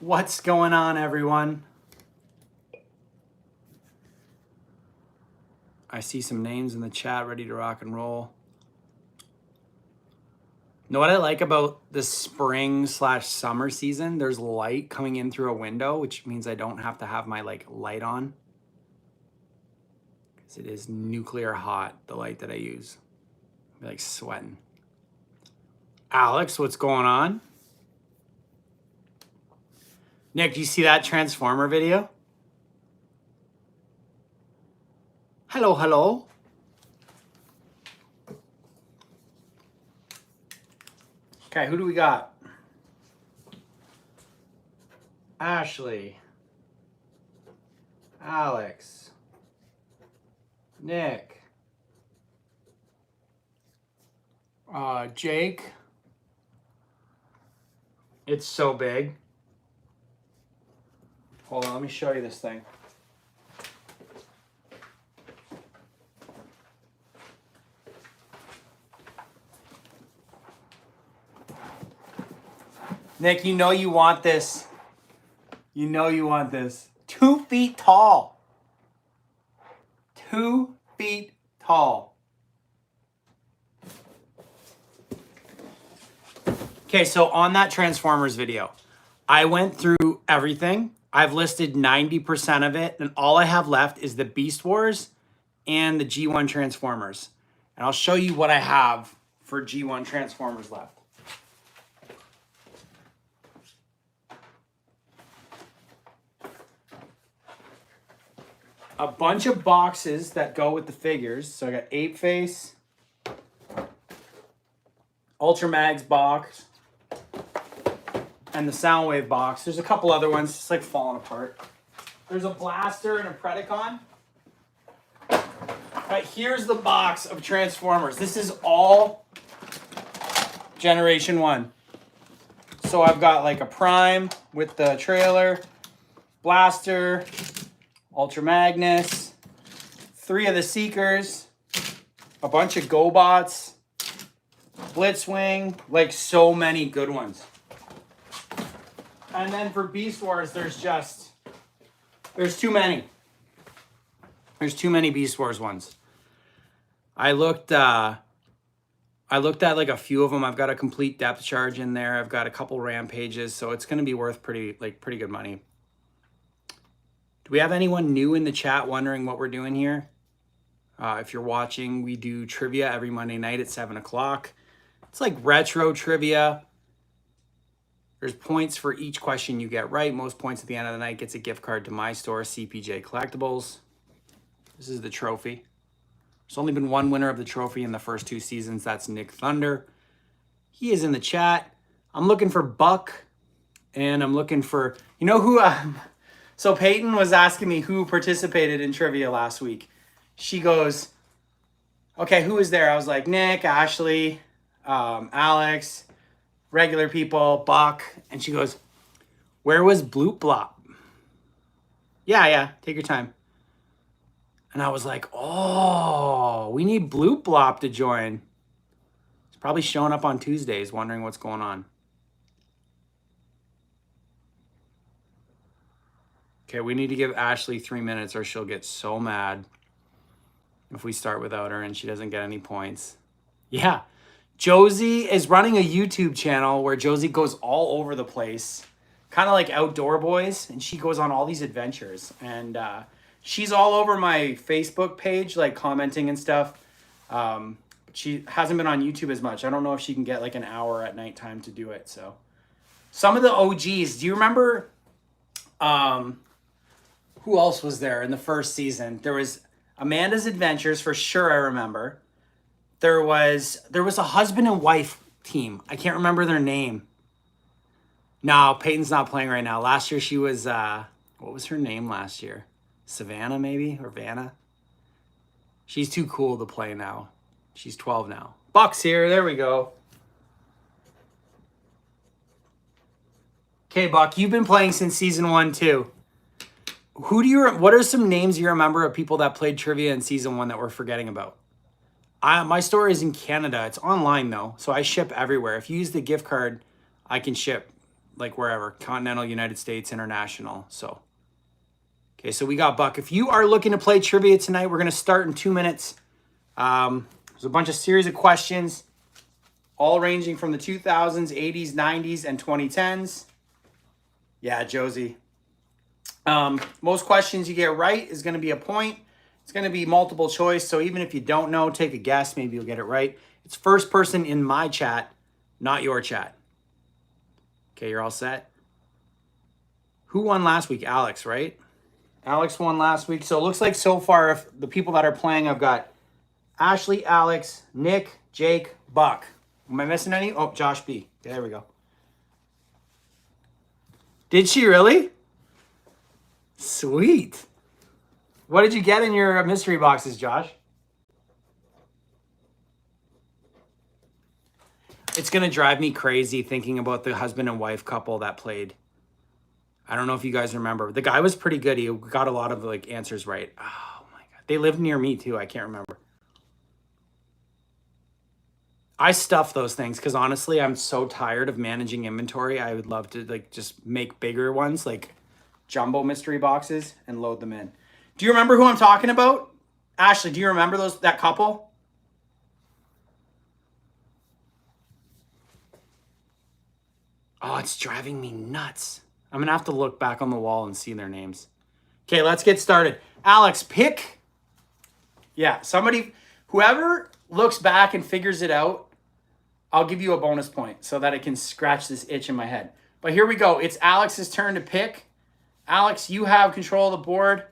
What's going on, everyone? I see some names in the chat ready to rock and roll. Know what I like about the spring/summer season? There's light coming in through a window, which means I don't have to have my light on. Because it is nuclear hot, the light that I use. I'm like sweating. Alex, what's going on? Nick, do you see that Transformer video? Hello, hello. Okay, who do we got? Ashley. Alex. Nick. Jake. It's so big. Hold on, let me show you this thing. Nick, you know you want this. You know you want this. 2 feet tall. 2 feet tall. Okay, so on that Transformers video, I went through everything. I've listed 90% of it, and all I have left is the Beast Wars and the G1 Transformers. And I'll show you what I have for G1 Transformers left. A bunch of boxes that go with the figures. So I got Ape Face, Ultra Mags box, and the Soundwave box. There's a couple other ones just like falling apart. There's a Blaster and a Predacon. Right, here's the box of Transformers. This is all Generation 1. So I've got like a Prime with the trailer, Blaster, Ultra Magnus, 3 of the Seekers, a bunch of GoBots, Blitzwing, like so many good ones. And then for Beast Wars, there's too many. There's too many Beast Wars ones. I looked at like a few of them. I've got a complete depth charge in there. I've got a couple Rampages, so it's going to be worth pretty good money. Do we have anyone new in the chat wondering what we're doing here? If you're watching, we do trivia every Monday night at 7 o'clock. It's like retro trivia. There's points for each question you get right. Most points at the end of the night gets a gift card to my store, CPJ Collectibles. This is the trophy. There's only been one winner of the trophy in the first 2 seasons. That's Nick Thunder. He is in the chat. I'm looking for Buck, and I'm looking for, you know who... So Peyton was asking me who participated in trivia last week. She goes, okay, who was there? I was like, Nick, Ashley, Alex, regular people, Buck. And she goes, where was Bloop Blop? Yeah, take your time. And I was like, oh, we need Bloop Blop to join. He's probably showing up on Tuesdays wondering what's going on. Okay, we need to give Ashley 3 minutes or she'll get so mad if we start without her and she doesn't get any points. Yeah, Josie is running a YouTube channel where Josie goes all over the place, kind of like Outdoor Boys, and she goes on all these adventures. And she's all over my Facebook page, like commenting and stuff. She hasn't been on YouTube as much. I don't know if she can get like an hour at nighttime to do it. So some of the OGs, do you remember... who else was there in the first season? There was Amanda's Adventures, for sure I remember. There was a husband and wife team. I can't remember their name. No, Peyton's not playing right now. Last year she was, what was her name last year? Savannah maybe, or Vanna? She's too cool to play now. She's 12 now. Buck's here, there we go. Okay, Buck, you've been playing since season 1 too. What are some names you remember of people that played trivia in season 1 that we're forgetting about? My store is in Canada. It's online though, so I ship everywhere. If you use the gift card, I can ship like wherever, continental, United States, international. So, okay, so we got Buck. If you are looking to play trivia tonight, we're going to start in 2 minutes. There's a bunch of series of questions, all ranging from the 2000s, 80s, 90s, and 2010s. Yeah, Josie. Most questions you get right is going to be a point. It's going to be multiple choice. So even if you don't know, take a guess. Maybe you'll get it right. It's first person in my chat, not your chat. Okay, you're all set. Who won last week? Alex, right? Alex won last week. So it looks like so far, if the people that are playing, I've got Ashley, Alex, Nick, Jake, Buck. Am I missing any? Oh, Josh B. Okay, there we go. Did she really? Sweet. What did you get in your mystery boxes, Josh? It's going to drive me crazy thinking about the husband and wife couple that played. I don't know if you guys remember. The guy was pretty good. He got a lot of like answers right. Oh my God. They lived near me too. I can't remember. I stuff those things because honestly, I'm so tired of managing inventory. I would love to like just make bigger ones, like jumbo mystery boxes, and load them in. Do you remember who I'm talking about? Ashley, do you remember that couple? Oh, it's driving me nuts. I'm going to have to look back on the wall and see their names. Okay, let's get started. Alex, pick. Yeah, whoever looks back and figures it out, I'll give you a bonus point so that it can scratch this itch in my head. But here we go. It's Alex's turn to pick. Alex, you have control of the board.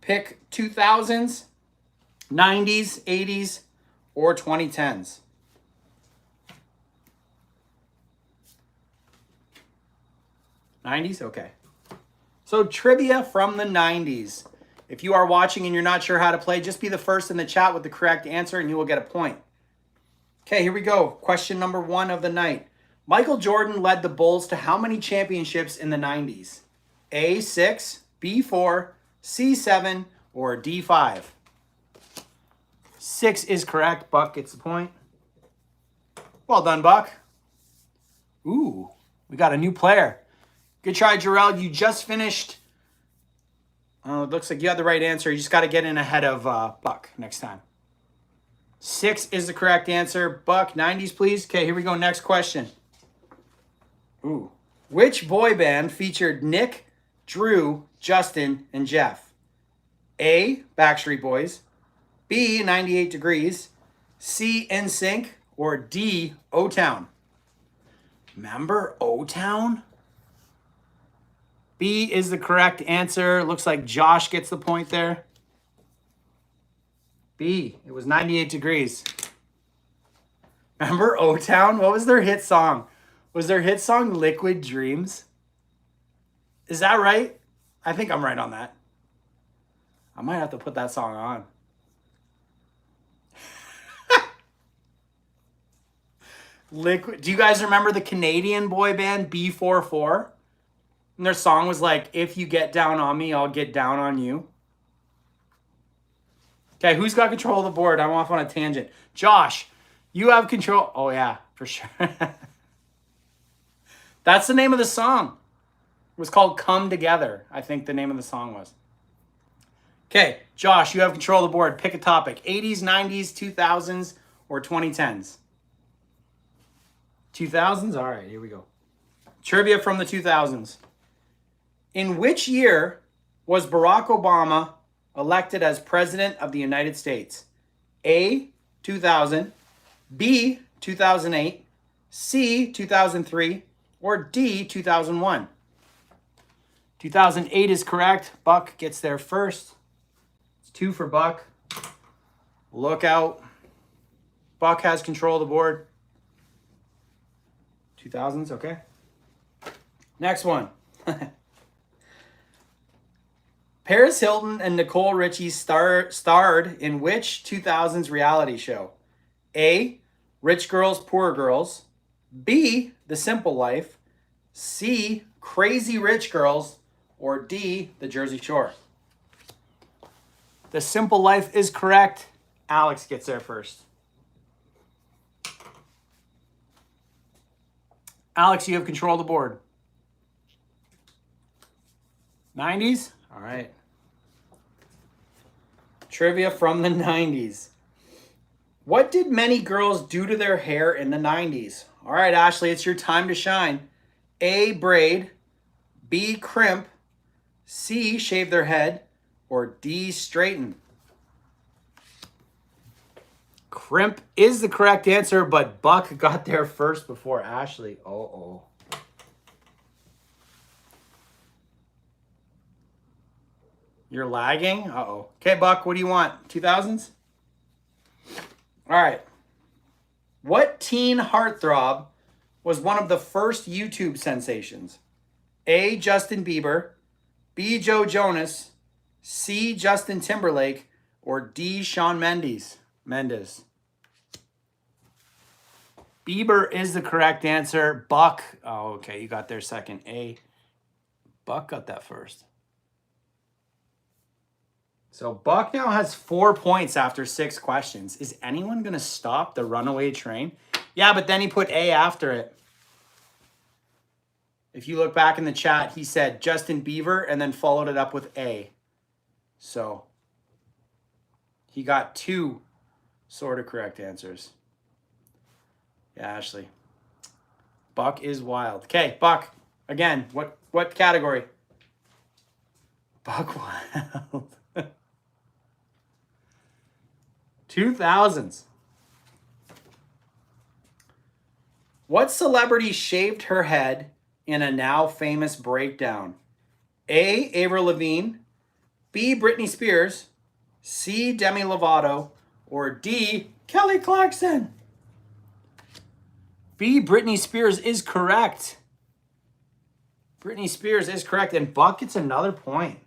Pick 2000s, 90s, 80s, or 2010s. '90s? Okay. So trivia from the 90s. If you are watching and you're not sure how to play, just be the first in the chat with the correct answer and you will get a point. Okay, here we go. Question number 1 of the night. Michael Jordan led the Bulls to how many championships in the 90s? A, 6, B, 4, C, 7, or D, 5? 6 is correct. Buck gets the point. Well done, Buck. Ooh, we got a new player. Good try, Jarrell. You just finished. It looks like you had the right answer. You just got to get in ahead of Buck next time. 6 is the correct answer. Buck, 90s, please. Okay, here we go. Next question. Ooh. Which boy band featured Nick, Drew, Justin, and Jeff? A, Backstreet Boys. B, 98 Degrees. C, NSYNC. Or D, O-Town? Remember O-Town? B is the correct answer. Looks like Josh gets the point there. B, it was 98 Degrees. Remember O-Town? What was their hit song? Was their hit song Liquid Dreams? Is that right? I think I'm right on that. I might have to put that song on. Liquid. Do you guys remember the Canadian boy band B44? And their song was like, if you get down on me, I'll get down on you. Okay, who's got control of the board? I'm off on a tangent. Josh, you have control. Oh, yeah, for sure. That's the name of the song. It was called Come Together, I think the name of the song was. Okay, Josh, you have control of the board. Pick a topic. 80s, 90s, 2000s, or 2010s? 2000s? All right, here we go. Trivia from the 2000s. In which year was Barack Obama elected as President of the United States? A, 2000, B, 2008, C, 2003, or D, 2001? 2008 is correct. Buck gets there first. It's 2 for Buck. Look out. Buck has control of the board. 2000s, okay. Next one. Paris Hilton and Nicole Richie starred in which 2000s reality show? A, Rich Girls, Poor Girls. B, The Simple Life. C, Crazy Rich Girls. Or D, The Jersey Shore? The Simple Life is correct. Alex gets there first. Alex, you have control of the board. 90s? All right. Trivia from the 90s. What did many girls do to their hair in the 90s? All right, Ashley, it's your time to shine. A, braid. B, crimp. C, shave their head. Or D, straighten. Crimp is the correct answer, but Buck got there first before Ashley. Uh-oh. You're lagging? Uh-oh. Okay, Buck, what do you want? 2000s? All right. What teen heartthrob was one of the first YouTube sensations? A, Justin Bieber. B, Joe Jonas. C, Justin Timberlake. Or D, Shawn Mendes. Bieber is the correct answer. Buck. Oh, okay. You got there second. A. Buck got that first. So Buck now has 4 points after 6 questions. Is anyone going to stop the runaway train? Yeah, but then he put A after it. If you look back in the chat, he said Justin Bieber and then followed it up with A. So he got 2 sort of correct answers. Yeah, Ashley. Buck is wild. Okay, Buck. Again, what category? Buck wild. 2000s. What celebrity shaved her head in a now famous breakdown? A, Avril Lavigne. B, Britney Spears. C, Demi Lovato. Or D, Kelly Clarkson. B, Britney Spears is correct. Britney Spears is correct. And Buck gets another point.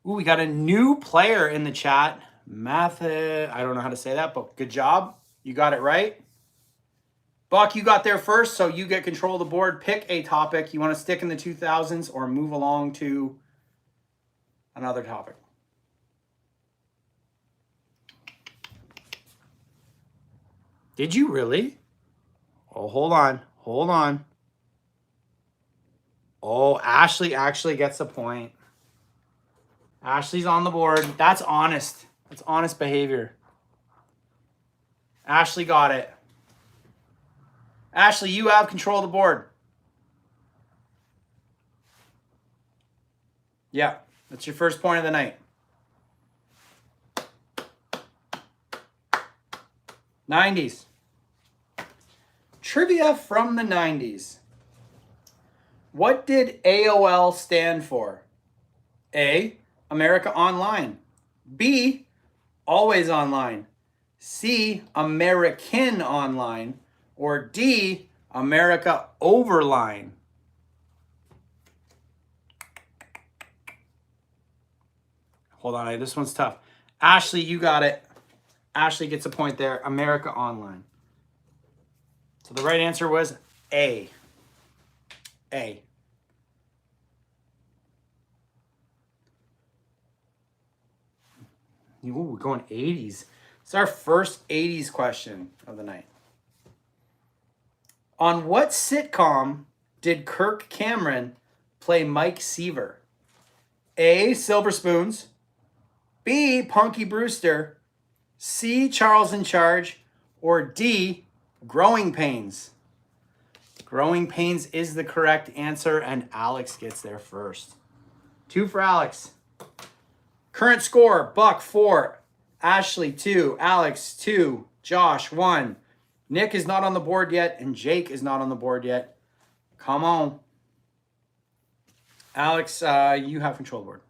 Ooh, we got a new player in the chat. I don't know how to say that, but good job. You got it right. Buck, you got there first, so you get control of the board. Pick a topic. You want to stick in the 2000s or move along to another topic? Did you really? Oh, hold on. Hold on. Oh, Ashley actually gets a point. Ashley's on the board. That's honest. That's honest behavior. Ashley got it. Ashley, you have control of the board. Yeah, that's your first point of the night. 90s. Trivia from the 90s. What did AOL stand for? A, America Online. B, Always Online. C, American Online. Or D, America Overline. Hold on, this one's tough. Ashley, you got it. Ashley gets a point there. America Online. So the right answer was A. A. Ooh, we're going 80s. It's our first 80s question of the night. On what sitcom did Kirk Cameron play Mike Seaver? A, Silver Spoons. B, Punky Brewster. C, Charles in Charge. Or D, Growing Pains. Growing Pains is the correct answer, and Alex gets there first. 2 for Alex. Current score, Buck 4, Ashley 2, Alex 2, Josh 1. Nick is not on the board yet, and Jake is not on the board yet. Come on. Alex, you have control of the board.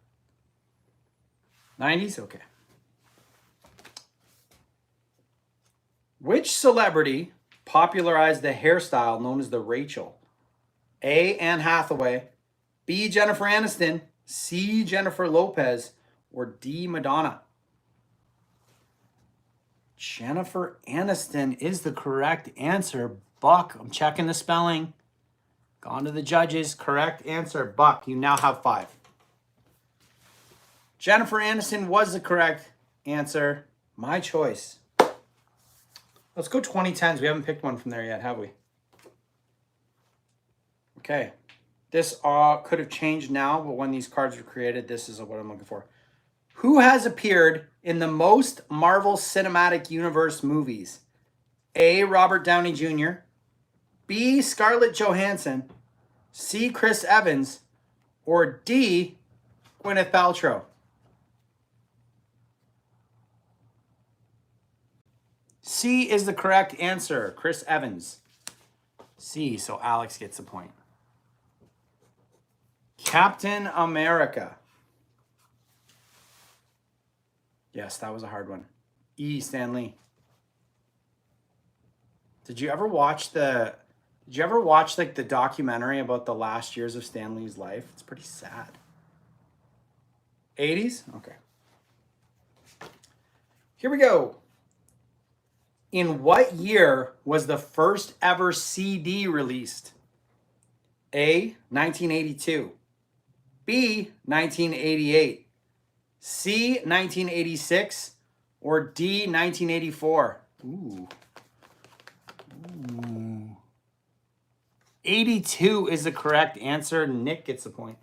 90s? Okay. Which celebrity popularized the hairstyle known as the Rachel? A, Anne Hathaway. B, Jennifer Aniston. C, Jennifer Lopez. Or D, Madonna. Jennifer Aniston is the correct answer. Buck, I'm checking the spelling. Gone to the judges. Correct answer. Buck, you now have 5. Jennifer Aniston was the correct answer. My choice. Let's go 2010s. We haven't picked one from there yet, have we? Okay. This could have changed now, but when these cards were created, this is what I'm looking for. Who has appeared in the most Marvel Cinematic Universe movies? A. Robert Downey Jr., B. Scarlett Johansson, C. Chris Evans, or D. Gwyneth Paltrow? C is the correct answer. Chris Evans. C, so Alex gets a point. Captain America. Yes, that was a hard one. E, Stan Lee. Did you ever watch like the documentary about the last years of Stan Lee's life? It's pretty sad. 80s? Okay. Here we go. In what year was the first ever CD released? A, 1982. B, 1988. C, 1986. Or D, 1984. Ooh. 82 is the correct answer. Nick gets the point.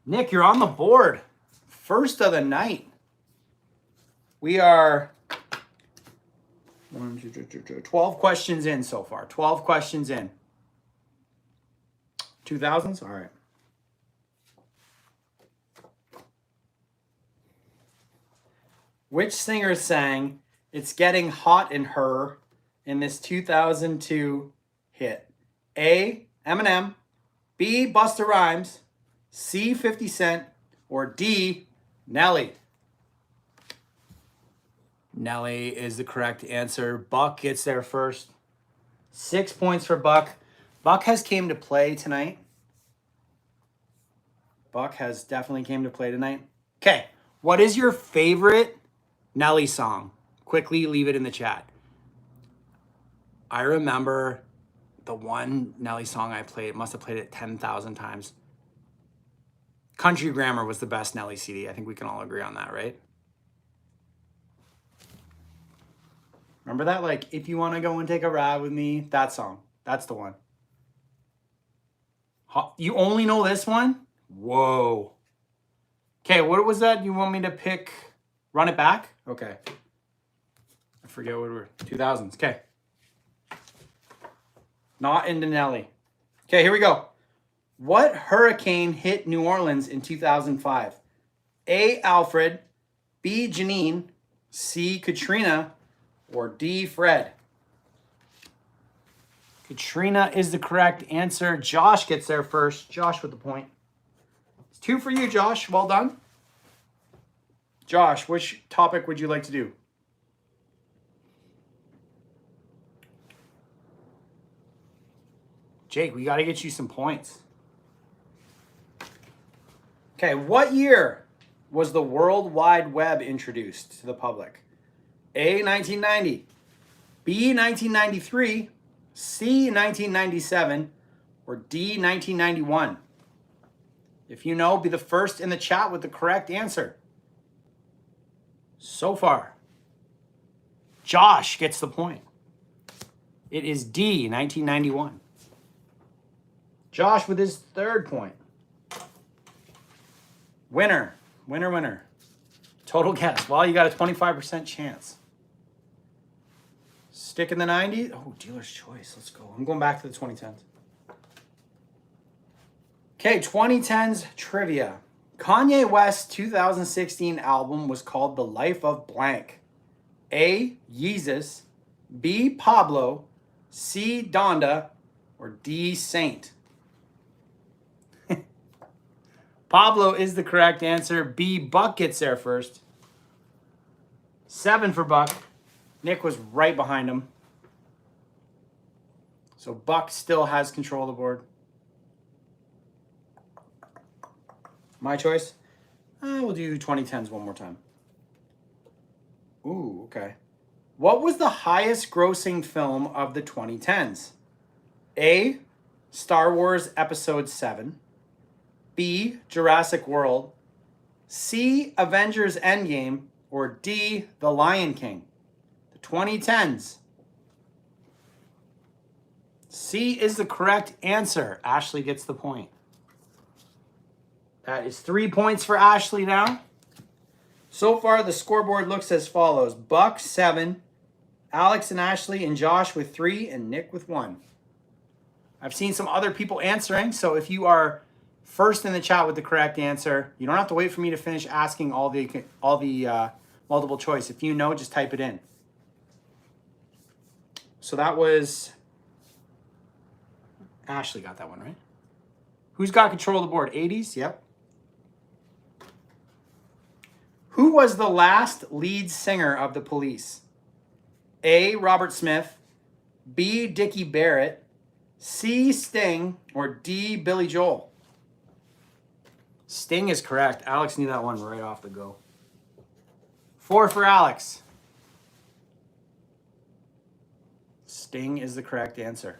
Nick, you're on the board. First of the night. We are 12 questions in so far. 12 questions in. 2000s? All right. Which singer sang "It's Getting Hot in Her" in this 2002 hit? A, Eminem, B, Busta Rhymes, C, 50 Cent, or D, Nelly? Nelly is the correct answer. Buck gets there first. 6 points for Buck. Buck has came to play tonight. Buck has definitely came to play tonight. Okay, what is your favorite Nelly song? Quickly leave it in the chat. I remember the one Nelly song I played, must have played it 10,000 times. Country Grammar was the best Nelly CD. I think we can all agree on that, right? Remember that? Like, if you want to go and take a ride with me, that song. That's the one. You only know this one? Whoa. Okay, what was that? You want me to pick Run It Back? Okay. I forget what we're 2000s. Okay. Not into Nelly. Okay, here we go. What hurricane hit New Orleans in 2005? A, Alfred, B, Janine, C, Katrina, or D, Fred? Katrina is the correct answer. Josh gets there first. Josh with the point. It's 2 for you, Josh. Well done. Josh, which topic would you like to do? Jake, we got to get you some points. Okay, what year was the World Wide Web introduced to the public? A, 1990, B, 1993, C, 1997, or D, 1991? If you know, be the first in the chat with the correct answer. So far, Josh gets the point. It is D, 1991. Josh with his 3rd point. Winner. Winner, winner. Total guess. Well, you got a 25% chance. Stick in the 90s. Oh, dealer's choice. Let's go. I'm going back to the 2010s. Okay, 2010s trivia. Kanye West's 2016 album was called The Life of Blank. A, Yeezus, B, Pablo, C, Donda, or D, Saint? Pablo is the correct answer. B, Buck gets there first. 7 for Buck. Nick was right behind him. So Buck still has control of the board. My choice? We'll do 2010s one more time. Ooh, okay. What was the highest grossing film of the 2010s? A, Star Wars Episode 7. B, Jurassic World. C, Avengers Endgame. Or D, The Lion King? The 2010s. C is the correct answer. Ashley gets the point. That is 3 points for Ashley now. So far, the scoreboard looks as follows. Buck, 7. Alex and Ashley and Josh with 3, and Nick with 1. I've seen some other people answering, so if you are first in the chat with the correct answer, you don't have to wait for me to finish asking all the multiple choice. If you know, just type it in. So that was... Ashley got that one, right? Who's got control of the board? 80s? Yep. Who was the last lead singer of the Police? A, Robert Smith, B, Dickie Barrett, C, Sting, or D, Billy Joel? Sting is correct. Alex knew that one right off the go. 4 for Alex. Sting is the correct answer.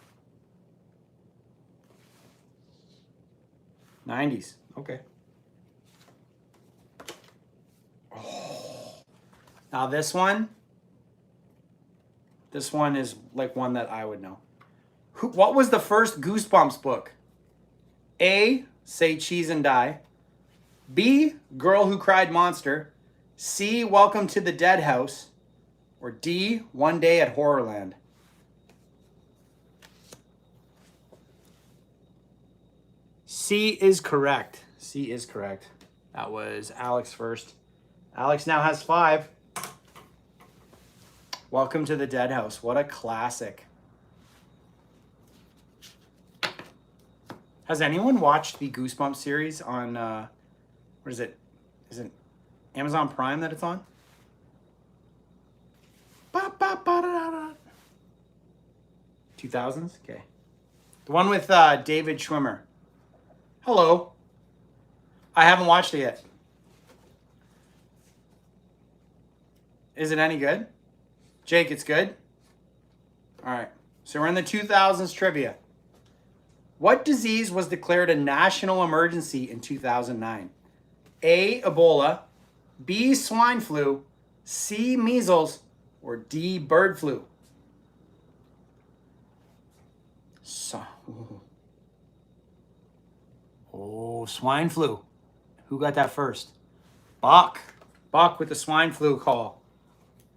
90s. Okay. Oh. Now this one is like one that I would know. What was the first Goosebumps book? A, Say Cheese and Die. B, Girl Who Cried Monster. C, Welcome to the Dead House. Or D, One Day at Horrorland. C is correct. C is correct. That was Alex first. Alex now has 5. Welcome to the Dead House. What a classic. Has anyone watched the Goosebumps series on, what is it? Is it Amazon Prime that it's on? 2000s? Okay. The one with David Schwimmer. Hello. I haven't watched it yet. Is it any good? Jake, it's good? All right. So we're in the 2000s trivia. What disease was declared a national emergency in 2009? A, Ebola, B, swine flu, C, measles, or D, bird flu? Oh, swine flu. Who got that first? Buck. Buck with the swine flu call.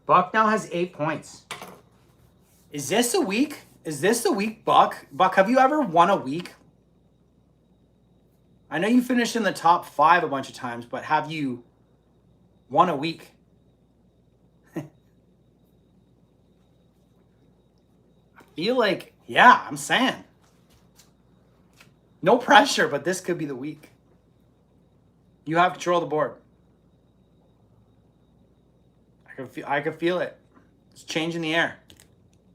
Buck now has 8 points. Is this a week? Is this the week, Buck? Buck, have you ever won a week? I know you finished in the top 5 a bunch of times, but have you won a week? I feel like, yeah, I'm saying. No pressure, but this could be the week. You have control of the board. I can feel it. It's changing the air.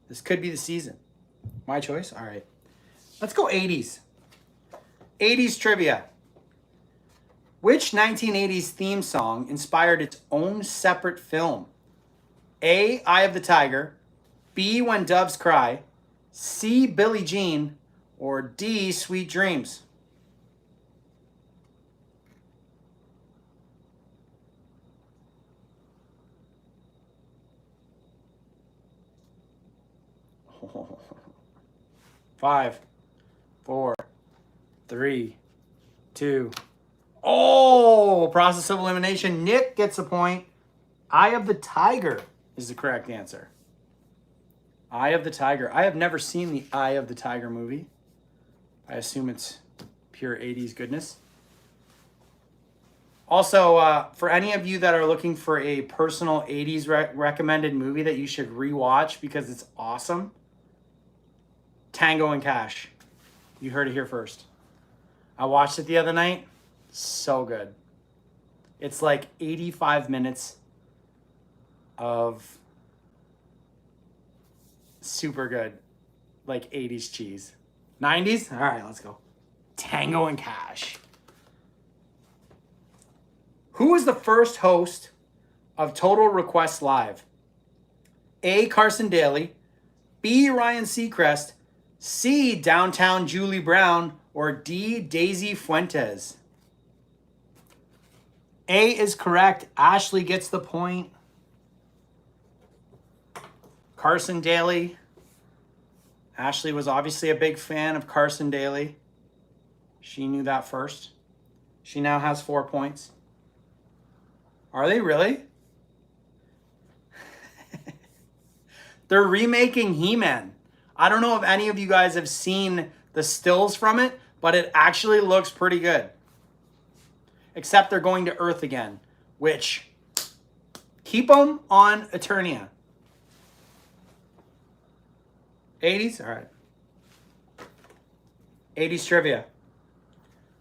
This could be the season. My choice? All right. Let's go 80s. 80s trivia. Which 1980s theme song inspired its own separate film? A, Eye of the Tiger. B, When Doves Cry. C, Billie Jean. Or D, Sweet Dreams? Oh. 5, 4, 3, 2. Oh, process of elimination. Nick gets a point. Eye of the Tiger is the correct answer. Eye of the Tiger. I have never seen the Eye of the Tiger movie. I assume it's pure 80s goodness. Also, for any of you that are looking for a personal 80s recommended movie that you should rewatch because it's awesome, Tango and Cash. You heard it here first. I watched it the other night. So good. It's like 85 minutes of super good, like 80s cheese. 90s? All right, let's go. Tango and Cash. Who was the first host of Total Request Live? A, Carson Daly. B, Ryan Seacrest. C, Downtown Julie Brown. Or D, Daisy Fuentes? A is correct. Ashley gets the point. Carson Daly. Ashley was obviously a big fan of Carson Daly. She knew that first. She now has 4 points. Are they really? They're remaking He-Man. I don't know if any of you guys have seen the stills from it, but it actually looks pretty good. Except they're going to Earth again, which, keep them on Eternia. 80s? All right. 80s trivia.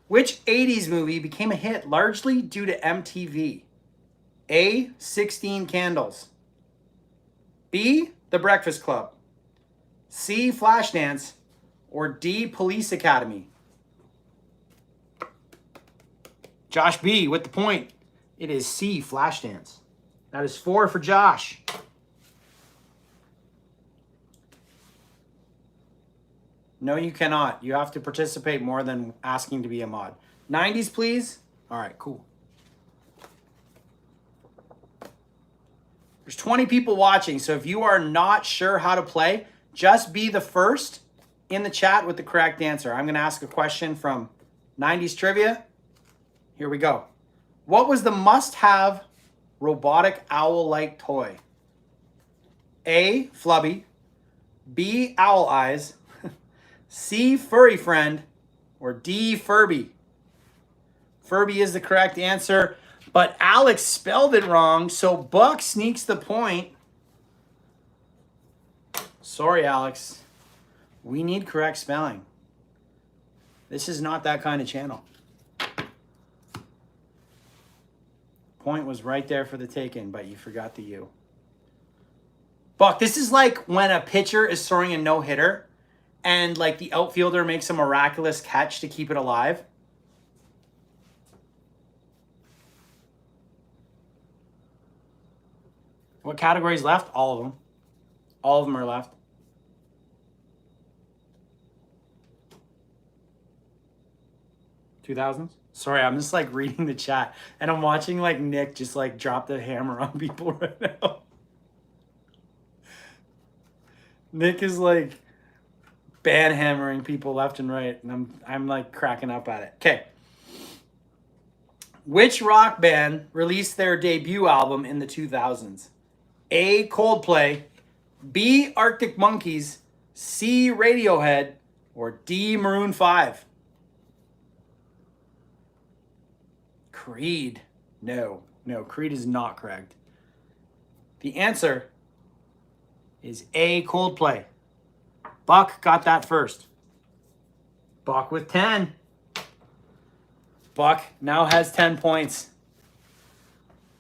Which 80s movie became a hit largely due to MTV? A, 16 Candles. B, The Breakfast Club. C, Flashdance. Or D, Police Academy. Josh B with the point. It is C, Flashdance. That is 4 for Josh. No, you cannot. You have to participate more than asking to be a mod. 90s, please. All right, cool. There's 20 people watching, so if you are not sure how to play, just be the first in the chat with the correct answer. I'm going to ask a question from 90s Trivia. Here we go. What was the must-have robotic owl-like toy? A, Flubby. B, Owl Eyes. C, Furry Friend. Or D, Furby. Furby is the correct answer, but Alex spelled it wrong, so Buck sneaks the point. Sorry, Alex. We need correct spelling. This is not that kind of channel. Point was right there for the taken, but you forgot the U. Buck, this is like when a pitcher is throwing a no-hitter and like the outfielder makes a miraculous catch to keep it alive. What categories left? All of them. All of them are left. $2000s? Sorry, I'm just like reading the chat and I'm watching like Nick just like drop the hammer on people right now. Nick is like banhammering people left and right, and I'm like cracking up at it. Okay. Which rock band released their debut album in the 2000s? A, Coldplay. B, Arctic Monkeys. C, Radiohead. Or D, Maroon 5. Creed. No, Creed is not correct. The answer is A, Coldplay. Buck got that first. Buck with 10. Buck now has 10 points.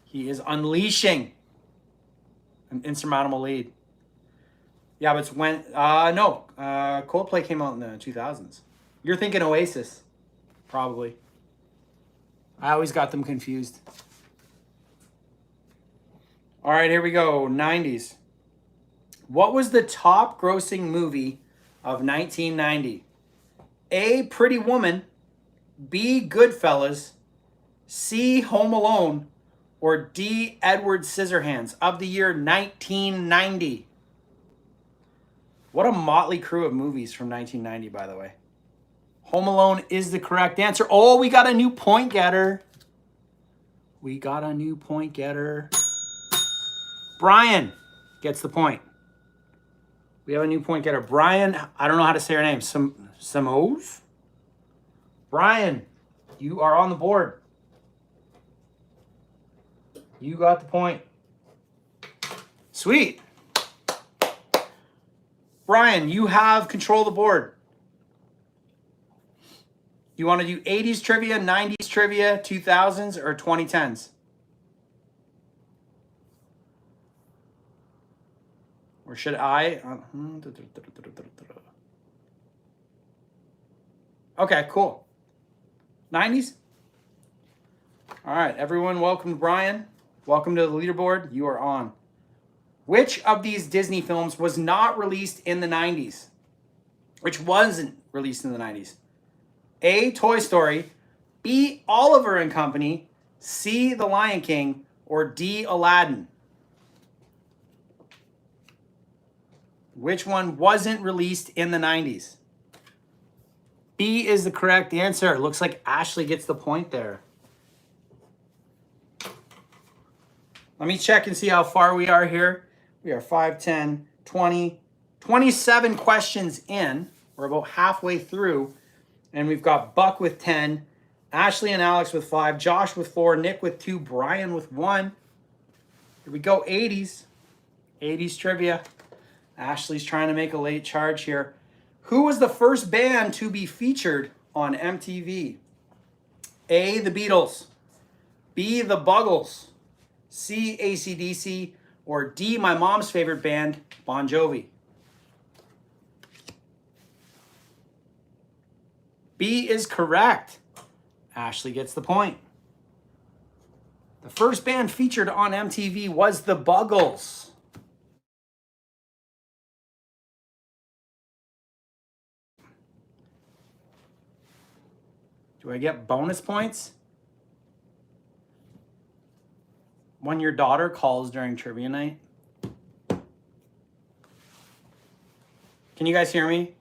He is unleashing an insurmountable lead. Yeah, but it's when... no. Coldplay came out in the 2000s. You're thinking Oasis. Probably. I always got them confused. All right, here we go. 90s. What was the top grossing movie of 1990? A, Pretty Woman. B, Goodfellas. C, Home Alone. Or D, Edward Scissorhands of the year 1990. What a motley crew of movies from 1990, by the way. Home Alone is the correct answer. Oh, we got a new point getter. We got a new point getter. Brian gets the point. We have a new point getter. Brian, I don't know how to say her name. Samos? Brian, you are on the board. You got the point. Sweet. Brian, you have control of the board. You want to do 80s trivia, 90s trivia, 2000s, or 2010s? Or should I? Okay, cool. 90s? All right, everyone, welcome Brian. Welcome to the leaderboard. You are on. Which of these Disney films was not released in the 90s? Which wasn't released in the 90s? A, Toy Story. B, Oliver and Company. C, The Lion King. Or D, Aladdin. Which one wasn't released in the 90s? B is the correct answer. Looks like Ashley gets the point there. Let me check and see how far we are here. We are 5, 10, 20, 27 questions in. We're about halfway through. And we've got Buck with 10, Ashley and Alex with 5, Josh with 4, Nick with 2, Brian with 1. Here we go, 80s. 80s trivia. Ashley's trying to make a late charge here. Who was the first band to be featured on MTV? A, the Beatles. B, the Buggles. C, AC/DC. Or D, my mom's favorite band, Bon Jovi. B is correct. Ashley gets the point. The first band featured on MTV was the Buggles. Do I get bonus points when your daughter calls during trivia night? Can you guys hear me?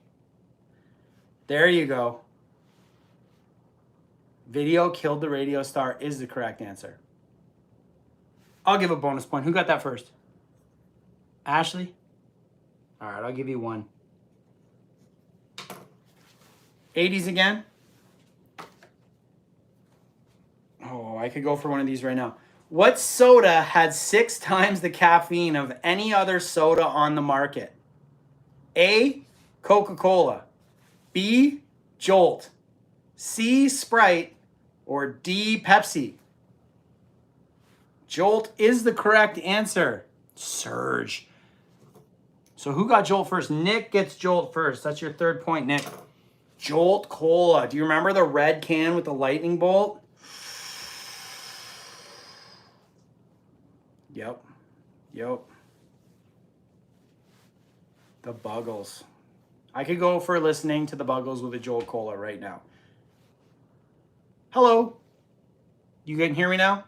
There you go. Video killed the radio star is the correct answer. I'll give a bonus point. Who got that first? Ashley? All right, I'll give you 1. 80s again? Oh, I could go for one of these right now. What soda had 6 times the caffeine of any other soda on the market? A, Coca-Cola. B, Jolt. C, Sprite. Or D, Pepsi. Jolt is the correct answer. Surge. So who got Jolt first? Nick gets Jolt first. That's your 3rd point, Nick. Jolt Cola. Do you remember the red can with the lightning bolt? Yep. The Buggles. I could go for listening to the Buggles with a Jolt Cola right now. Hello. You can hear me now?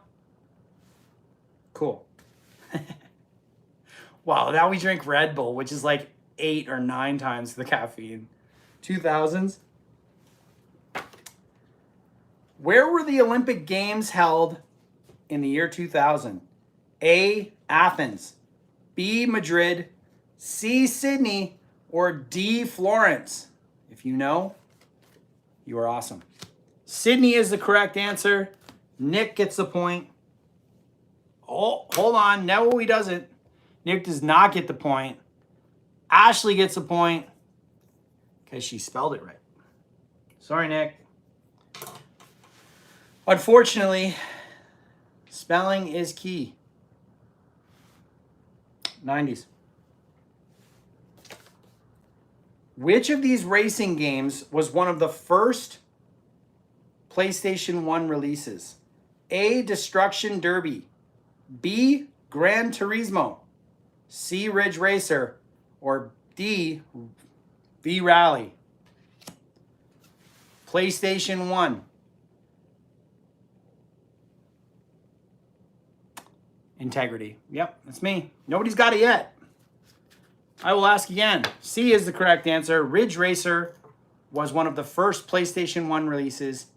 Cool. Wow, now we drink Red Bull, which is like 8 or 9 times the caffeine. 2000s. Where were the Olympic Games held in the year 2000? A, Athens. B, Madrid. C, Sydney. Or D, Florence. If you know, you are awesome. Sydney is the correct answer. Nick gets the point. Oh, hold on. No, he doesn't. Nick does not get the point. Ashley gets the point because she spelled it right. Sorry, Nick. Unfortunately, spelling is key. 90s. Which of these racing games was one of the first PlayStation 1 releases? A, Destruction Derby. B, Gran Turismo. C, Ridge Racer. Or D, V-Rally. PlayStation 1. Integrity. Yep, that's me. Nobody's got it yet. I will ask again. C is the correct answer. Ridge Racer was one of the first PlayStation 1 releases.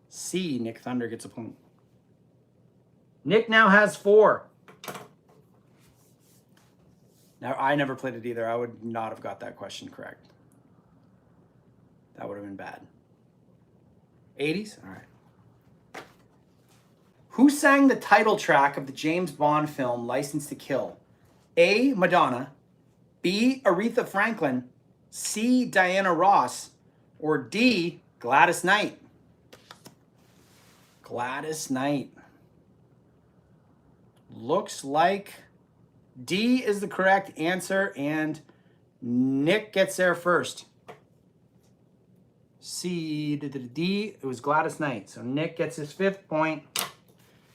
C, Nick Thunder gets a point. Nick now has 4. Now, I never played it either. I would not have got that question correct. That would have been bad. 80s? All right. Who sang the title track of the James Bond film License to Kill? A, Madonna. B, Aretha Franklin. C, Diana Ross. Or D, Gladys Knight. Gladys Knight. Looks like D is the correct answer, and Nick gets there first. C, D, it was Gladys Knight. So Nick gets his 5th point.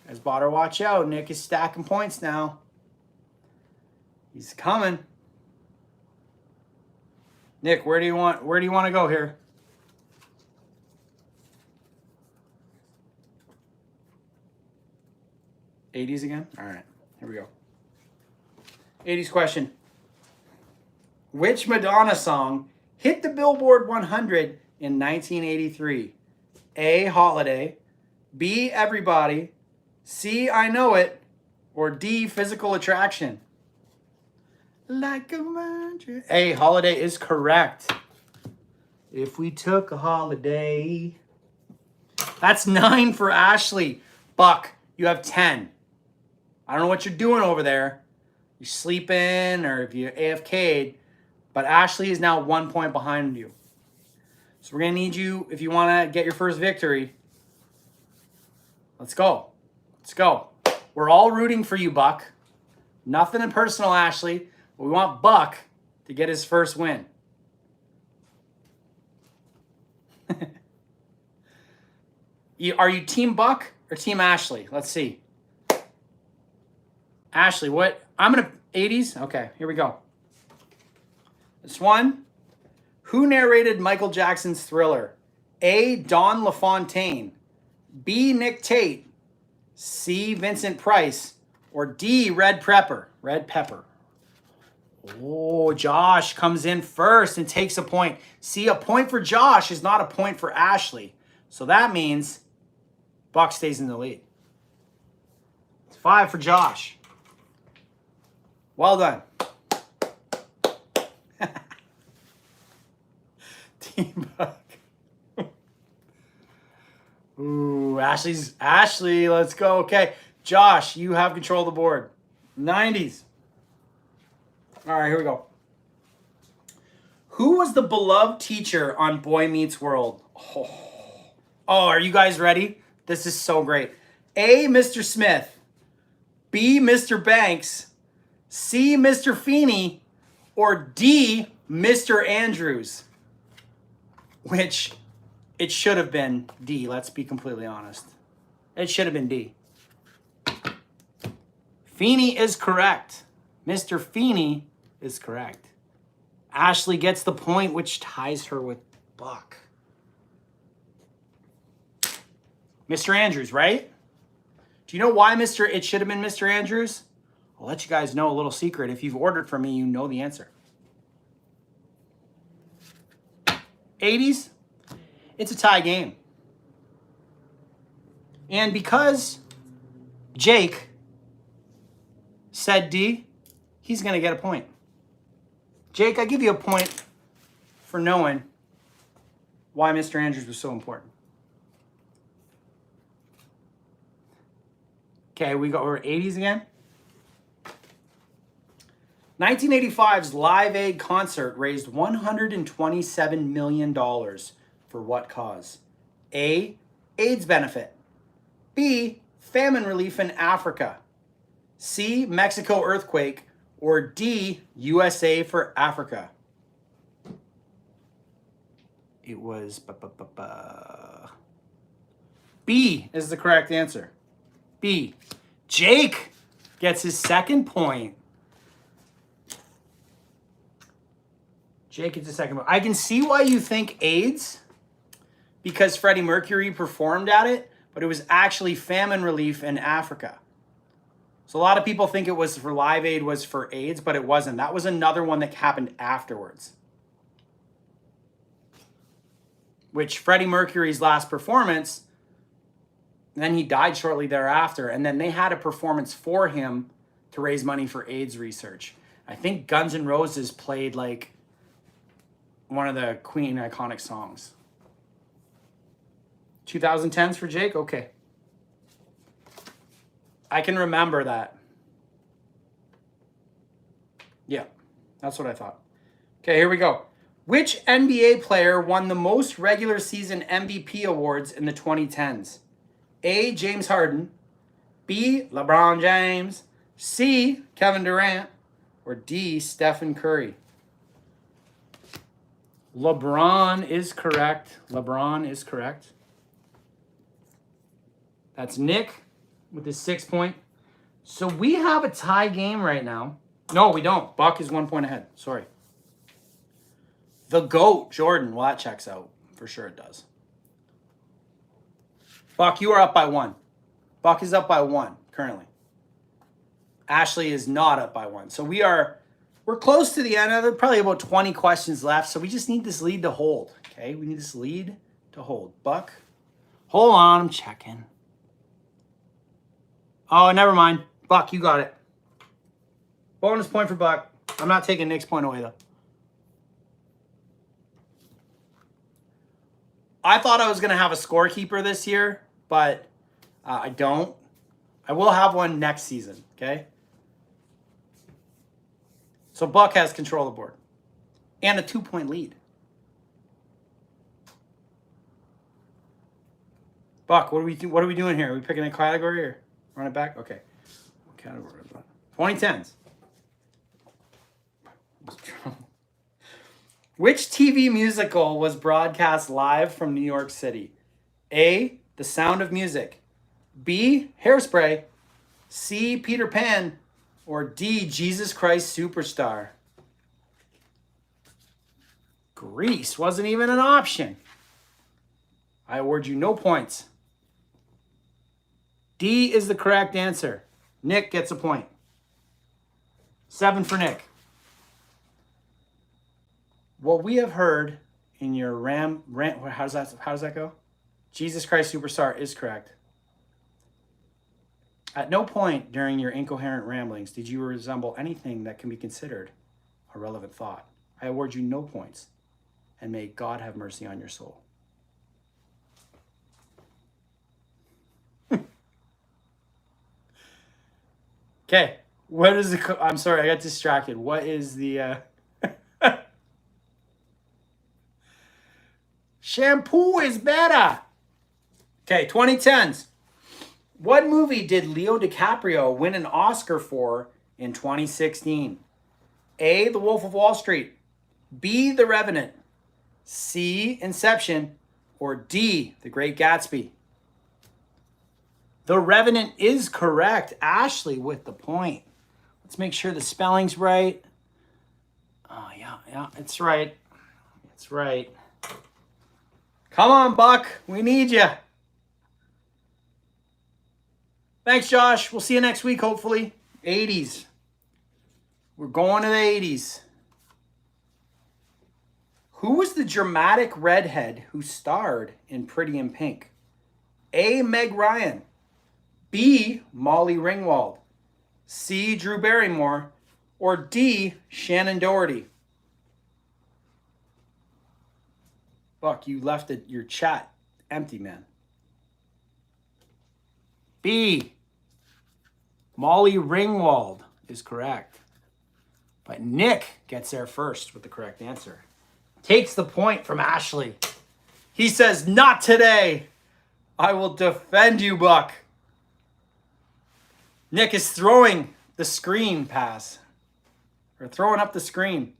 As Botter, watch out. Nick is stacking points now. He's coming. Nick, where do you want to go here? '80s again? All right, here we go. '80s question. Which Madonna song hit the Billboard 100 in 1983? A, Holiday, B, Everybody, C, I Know It, or D, Physical Attraction? Like a mantra. A, Holiday is correct. If we took a holiday. That's 9 for Ashley. Buck, you have 10. I don't know what you're doing over there. You're sleeping or if you're AFK'd. But Ashley is now 1 point behind you. So we're going to need you, if you want to get your first victory. Let's go. Let's go. We're all rooting for you, Buck. Nothing in personal, Ashley. But we want Buck to get his first win. Are you Team Buck or Team Ashley? Let's see. Ashley, what? I'm going to 80s? Okay, here we go. This one. Who narrated Michael Jackson's Thriller? A, Don LaFontaine. B, Nick Tate. C, Vincent Price. Or D, Red Pepper. Red Pepper. Oh, Josh comes in first and takes a point. See, a point for Josh is not a point for Ashley. So that means Buck stays in the lead. It's 5 for Josh. Well done. Team Buck. Ooh, Ashley, let's go. Okay, Josh, you have control of the board. 90s. All right, here we go. Who was the beloved teacher on Boy Meets World? Oh, are you guys ready? This is so great. A, Mr. Smith. B, Mr. Banks. C, Mr. Feeney. Or D, Mr. Andrews. Which it should have been D, let's be completely honest. It should have been D. Feeney is correct. Mr. Feeney is correct. Ashley gets the point, which ties her with Buck. Mr. Andrews, right? Do you know why it should have been Mr. Andrews? I'll let you guys know a little secret. If you've ordered from me, you know the answer. 80s, it's a tie game. And because Jake said D, he's going to get a point. Jake, I give you a point for knowing why Mr. Andrews was so important. Okay, we're 80s again. 1985's Live Aid concert raised $127 million for what cause? A, AIDS benefit. B, famine relief in Africa. C, Mexico earthquake. Or D, USA for Africa. It was B is the correct answer. B. Jake gets his second point. Jake gets his second point. I can see why you think AIDS, because Freddie Mercury performed at it, but it was actually famine relief in Africa. So a lot of people think it was for Live Aid was for AIDS, but it wasn't. That was another one that happened afterwards. Which Freddie Mercury's last performance, then he died shortly thereafter, and then they had a performance for him to raise money for AIDS research. I think Guns N' Roses played like one of the Queen iconic songs. 2010s for Jake? Okay. I can remember that. Yeah, that's what I thought. Okay, here we go. Which NBA player won the most regular season MVP awards in the 2010s? A, James Harden. B, LeBron James. C, Kevin Durant. Or D, Stephen Curry. LeBron is correct. LeBron is correct. That's Nick with his 6 point. So we have a tie game right now. No, we don't. Buck is 1 point ahead. Sorry. The GOAT, Jordan. Well, that checks out. For sure it does. Buck, you are up by 1. Buck is up by 1 currently. Ashley is not up by 1. So we are We're close to the end. There's probably about 20 questions left, so we just need this lead to hold. Okay, we need this lead to hold. Buck, hold on, I'm checking. Oh, never mind. Buck, you got it. Bonus point for Buck. I'm not taking Nick's point away, though. I thought I was going to have a scorekeeper this year, but I don't. I will have one next season, okay? So Buck has control of the board. And a 2-point lead. Buck, what are we doing here? Are we picking a category or run it back? Okay. What category is that? 2010s. Which TV musical was broadcast live from New York City? A, The Sound of Music. B, Hairspray. C, Peter Pan. Or D, Jesus Christ Superstar. Grease wasn't even an option. I award you no points. D is the correct answer. Nick gets a point. 7 for Nick. What we have heard in your rant, how does that go? Jesus Christ Superstar is correct. At no point during your incoherent ramblings did you resemble anything that can be considered a relevant thought. I award you no points, and may God have mercy on your soul. Okay, what is the? I'm sorry, I got distracted. What is the? Shampoo is better. Okay, 2010s. What movie did Leo DiCaprio win an Oscar for in 2016? A, The Wolf of Wall Street. B, The Revenant. C, Inception. Or D, The Great Gatsby. The Revenant is correct. Ashley with the point. Let's make sure the spelling's right. Oh, yeah, it's right. It's right. Come on, Buck. We need you. Thanks, Josh. We'll see you next week, hopefully. 80s. We're going to the 80s. Who was the dramatic redhead who starred in Pretty in Pink? A, Meg Ryan. B, Molly Ringwald. C, Drew Barrymore. Or D, Shannon Doherty. Buck, you left your chat empty, man. B, Molly Ringwald is correct. But Nick gets there first with the correct answer. Takes the point from Ashley. He says, not today. I will defend you, Buck. Nick is throwing the screen pass. Or throwing up the screen.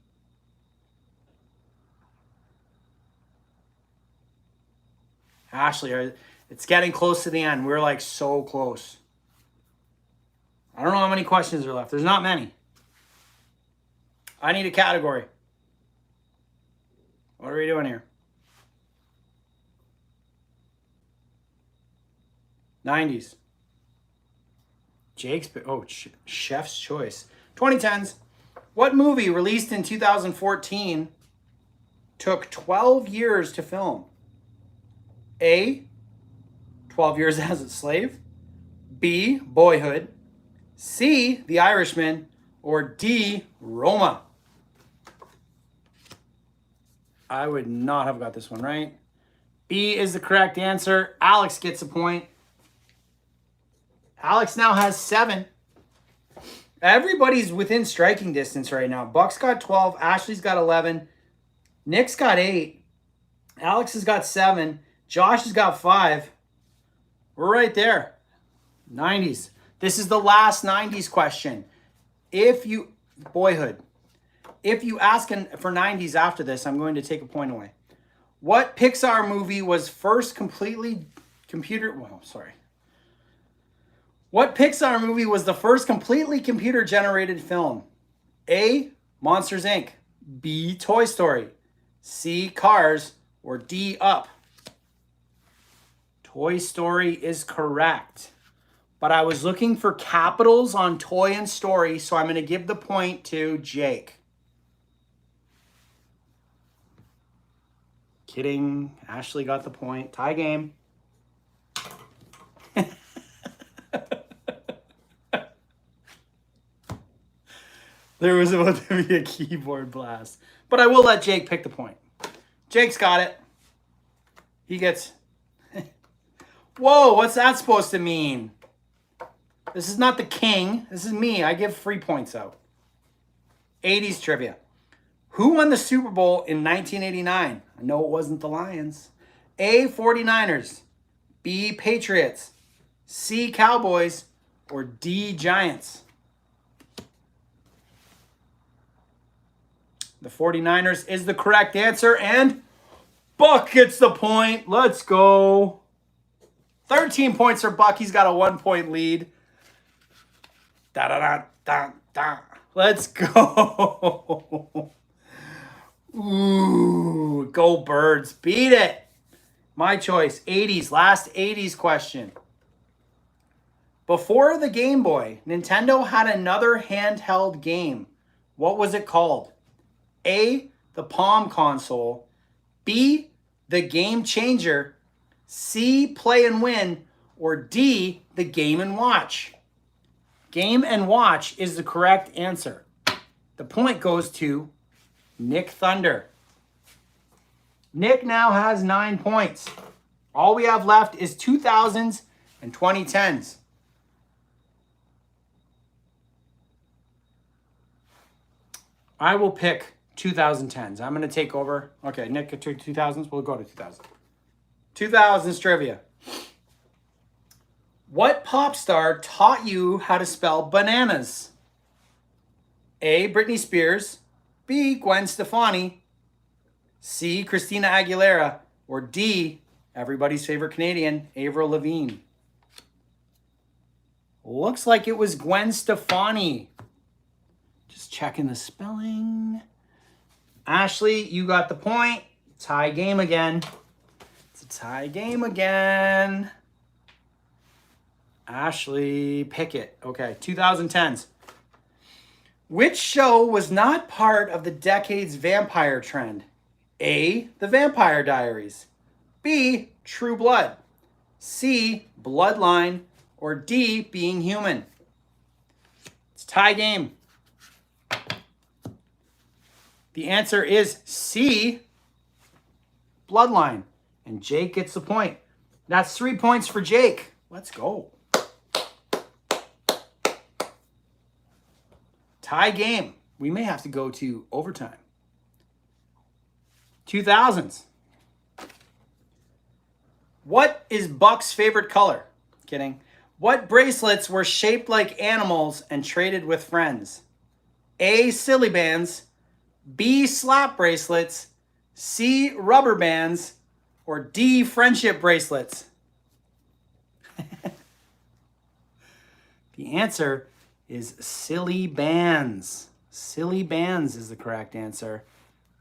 Ashley, it's getting close to the end. We're like so close. I don't know how many questions are left. There's not many. I need a category. What are we doing here? 90s. Jake's, Chef's Choice. 2010s. What movie released in 2014 took 12 years to film? A, 12 Years as a Slave. B, Boyhood. C, The Irishman. Or D, Roma. I would not have got this one right. B is the correct answer. Alex gets a point. Alex now has 7. Everybody's within striking distance right now. Buck's got 12. Ashley's got 11. Nick's got 8. Alex has got 7. Josh has got 5. We're right there. 90s. This is the last 90s question. Boyhood. If you ask for 90s after this, I'm going to take a point away. What Pixar movie was first completely What Pixar movie was the first completely computer-generated film? A, Monsters, Inc. B, Toy Story. C, Cars. Or D, Up. Toy Story is correct. But I was looking for capitals on toy and story, so I'm going to give the point to Jake. Kidding. Ashley got the point. Tie game. There was about to be a keyboard blast. But I will let Jake pick the point. Jake's got it. He gets... Whoa, what's that supposed to mean? This is not the king. This is me. I give free points out. 80s trivia. Who won the Super Bowl in 1989? I know it wasn't the Lions. A, 49ers. B, Patriots. C, Cowboys. Or D, Giants. The 49ers is the correct answer. And Buck gets the point. Let's go. 13 points for Buck. He's got a 1-point lead. Da-da-da-da-da. Let's go. Ooh, go Birds. Beat it. My choice. 80s. Last 80s question. Before the Game Boy, Nintendo had another handheld game. What was it called? A, the Palm console. B, the Game Changer. C, Play and Win. Or D, the Game & Watch. Game & Watch is the correct answer. The point goes to Nick Thunder. Nick now has 9 points. All we have left is 2000s and 2010s. I will pick 2010s. I'm going to take over. Okay, Nick took 2000s. We'll go to 2000s. 2000s trivia. What pop star taught you how to spell bananas? A, Britney Spears. B, Gwen Stefani. C, Christina Aguilera. Or D, everybody's favorite Canadian, Avril Lavigne. Looks like it was Gwen Stefani. Just checking the spelling. Ashley, you got the point. Tie game again. It's a tie game again. Ashley, pick it. Okay, 2010s. Which show was not part of the decade's vampire trend? A, The Vampire Diaries. B, True Blood. C, Bloodline. Or D, Being Human. It's a tie game. The answer is C, Bloodline. And Jake gets the point. That's 3 points for Jake. Let's go. Tie game. We may have to go to overtime. 2000s. What is Buck's favorite color? Kidding. What bracelets were shaped like animals and traded with friends? A, silly bands. B, slap bracelets. C, rubber bands. Or D, friendship bracelets. The answer is silly bands. Silly bands is the correct answer.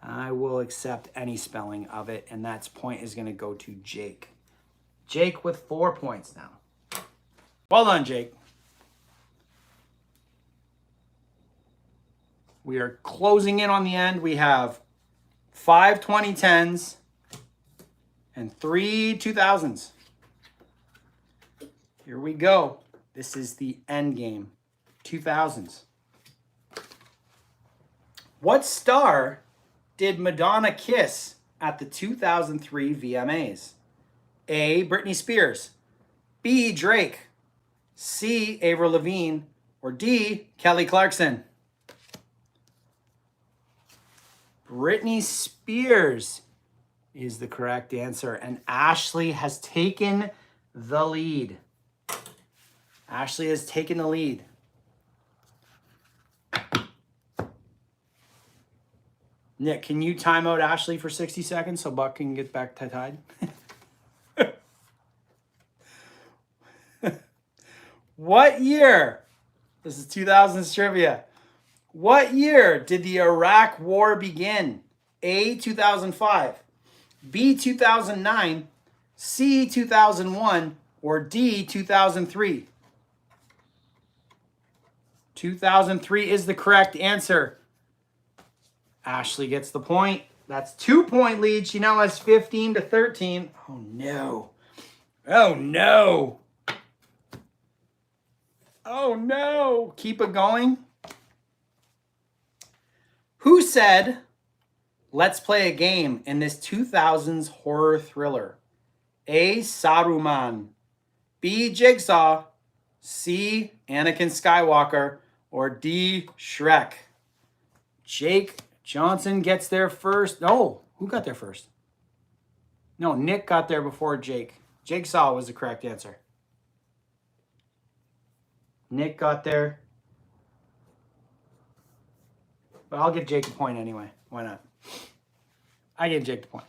I will accept any spelling of it, and that point is going to go to Jake. Jake with 4 points now. Well done, Jake. We are closing in on the end. We have 5 2010s and 3 2000s. Here we go. This is the end game. 2000s. What star did Madonna kiss at the 2003 VMAs? A, Britney Spears. B, Drake. C, Avril Lavigne. Or D, Kelly Clarkson. Britney Spears is the correct answer. And Ashley has taken the lead. Ashley has taken the lead. Nick, can you time out Ashley for 60 seconds so Buck can get back to tied? What year? This is 2000s trivia. What year did the Iraq War begin? A, 2005. B, 2009. C, 2001. Or D, 2003. 2003 is the correct answer. Ashley gets the point. That's 2-point lead. She now has 15-13. Oh, no. Oh, no. Oh, no. Keep it going. Who said, let's play a game in this 2000s horror thriller? A. Saruman. B. Jigsaw. C. Anakin Skywalker. Or D. Shrek. Jake Johnson gets there first. No, who got there first? No, Nick got there before Jake. Jigsaw was the correct answer. Nick got there. But I'll give Jake a point anyway. Why not? I gave Jake the point.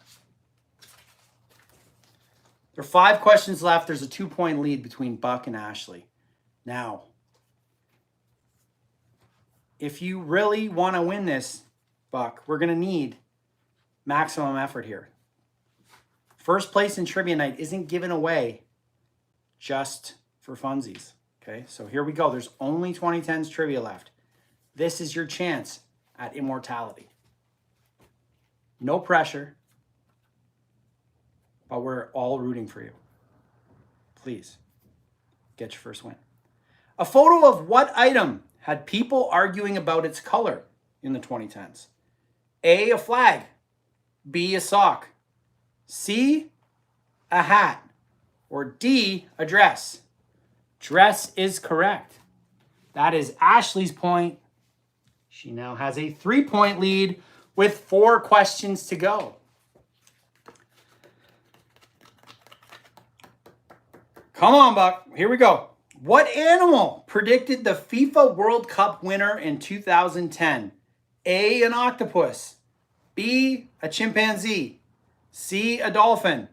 There are 5 questions left. There's a 2-point lead between Buck and Ashley. Now, if you really want to win this, Buck, we're going to need maximum effort here. First place in Trivia Night isn't given away just for funsies. Okay, so here we go. There's only 2010s trivia left. This is your chance at immortality. No pressure, but we're all rooting for you. Please, get your first win. A photo of what item had people arguing about its color in the 2010s? A, a flag. B, a sock. C, a hat. Or D, a dress. Dress is correct. That is Ashley's point. She now has a 3-point lead with 4 questions to go. Come on, Buck. Here we go. What animal predicted the FIFA World Cup winner in 2010? A, an octopus. B, a chimpanzee. C, a dolphin.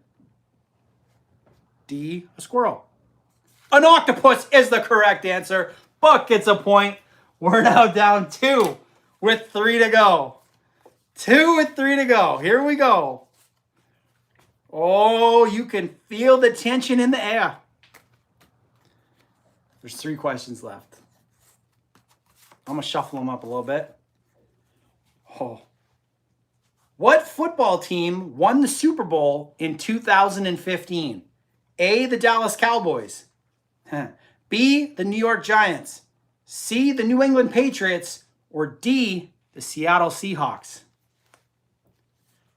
D, a squirrel. An octopus is the correct answer. Buck gets a point. We're now down 2 with 3 to go. 2 with 3 to go. Here we go. Oh, you can feel the tension in the air. There's 3 questions left. I'm going to shuffle them up a little bit. Oh. What football team won the Super Bowl in 2015? A, the Dallas Cowboys. B, the New York Giants. C, the New England Patriots. Or D, the Seattle Seahawks.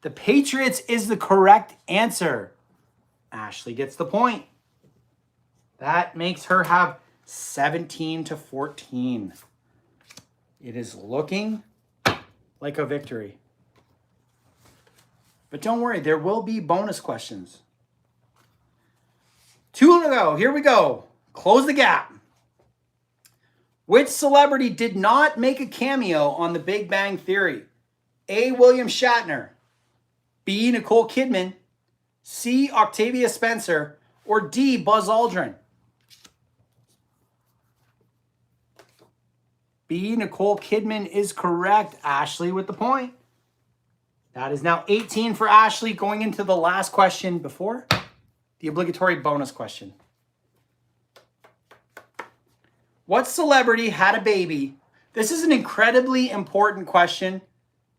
The Patriots is the correct answer. Ashley gets the point. That makes her have 17-14. It is looking like a victory. But don't worry, there will be bonus questions. 2 to go. Here we go. Close the gap. Which celebrity did not make a cameo on The Big Bang Theory? A, William Shatner. B, Nicole Kidman. C, Octavia Spencer. Or D, Buzz Aldrin. B, Nicole Kidman is correct. Ashley with the point. That is now 18 for Ashley, going into the last question before the obligatory bonus question. What celebrity had a baby? This is an incredibly important question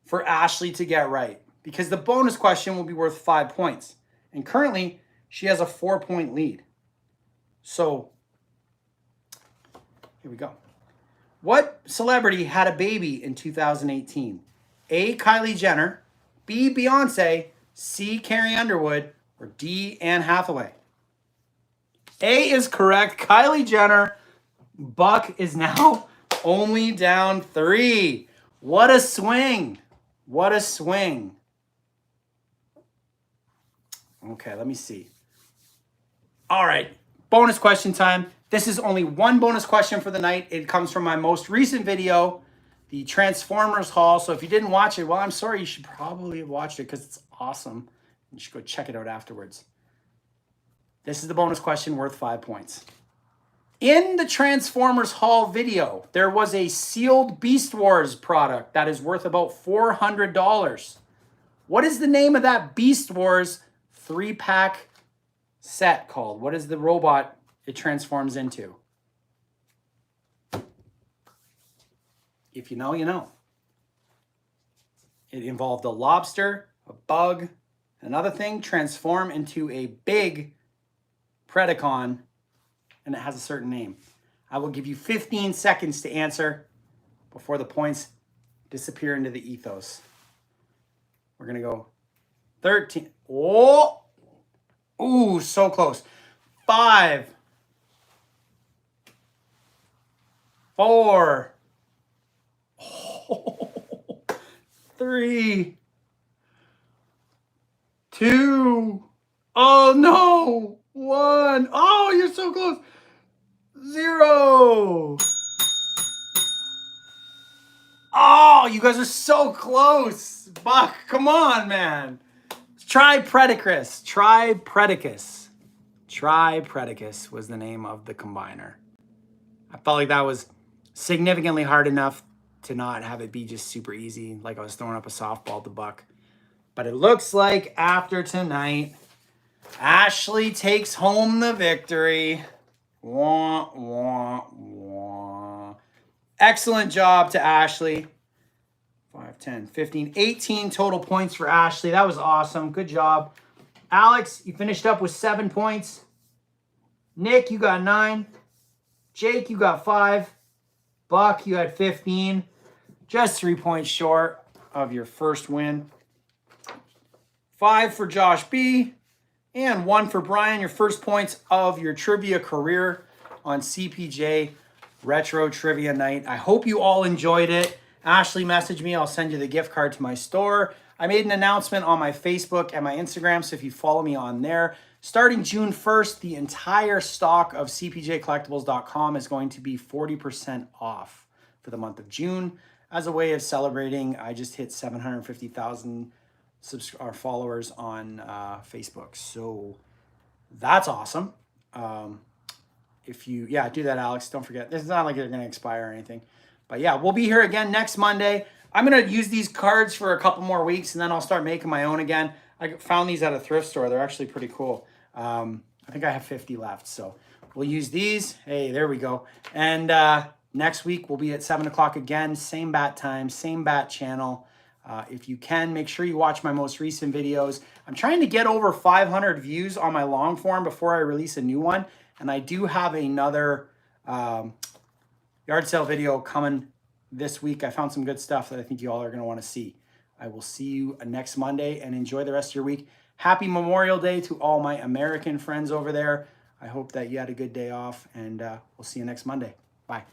for Ashley to get right, because the bonus question will be worth 5 points. And currently, she has a 4-point lead. So, here we go. What celebrity had a baby in 2018? A, Kylie Jenner. B, Beyonce. C, Carrie Underwood. Or D, Anne Hathaway. A is correct. Kylie Jenner. Buck is now only down 3. What a swing. What a swing. Okay, let me see. All right, bonus question time. This is only one bonus question for the night. It comes from my most recent video, the Transformers haul. So if you didn't watch it, well, I'm sorry. You should probably have watched it because it's awesome. You should go check it out afterwards. This is the bonus question worth 5 points. In the Transformers haul video, there was a sealed Beast Wars product that is worth about $400. What is the name of that Beast Wars 3-pack set called? What is the robot it transforms into? If you know, you know. It involved a lobster, a bug, another thing transform into a big Predacon, and it has a certain name. I will give you 15 seconds to answer before the points disappear into the ethos. We're going to go 13. Oh! Ooh, so close. 5, 4, 3, 2. Oh no! 1. Oh, you're so close. 0. Oh, you guys are so close. Buck, come on, man. Tripredicus. Tripredicus was the name of the combiner. I felt like that was significantly hard enough to not have it be just super easy, like I was throwing up a softball to Buck. But it looks like after tonight, Ashley takes home the victory. Wah, wah, wah. Excellent job to Ashley. 5, 10, 15, 18 total points for Ashley. That was awesome. Good job. Alex, you finished up with 7 points. Nick, you got 9. Jake, you got 5. Buck, you had 15. Just 3 points short of your first win. 5 for Josh B. And 1 for Brian. Your first points of your trivia career on CPJ Retro Trivia Night. I hope you all enjoyed it. Ashley messaged me. I'll send you the gift card to my store. I made an announcement on my Facebook and my Instagram, so if you follow me on there, starting June 1st, the entire stock of CPJCollectibles.com is going to be 40% off for the month of June. As a way of celebrating, I just hit 750,000 followers on Facebook. So that's awesome. If you, do that, Alex. Don't forget. It's not like they're going to expire or anything. But yeah, we'll be here again next Monday. I'm going to use these cards for a couple more weeks, and then I'll start making my own again. I found these at a thrift store. They're actually pretty cool. I think I have 50 left, so we'll use these. Hey, there we go. And next week, we'll be at 7 o'clock again. Same bat time, same bat channel. If you can, make sure you watch my most recent videos. I'm trying to get over 500 views on my long form before I release a new one. And I do have another yard sale video coming this week. I found some good stuff that I think you all are going to want to see. I will see you next Monday, and enjoy the rest of your week. Happy Memorial Day to all my American friends over there. I hope that you had a good day off, and we'll see you next Monday. Bye.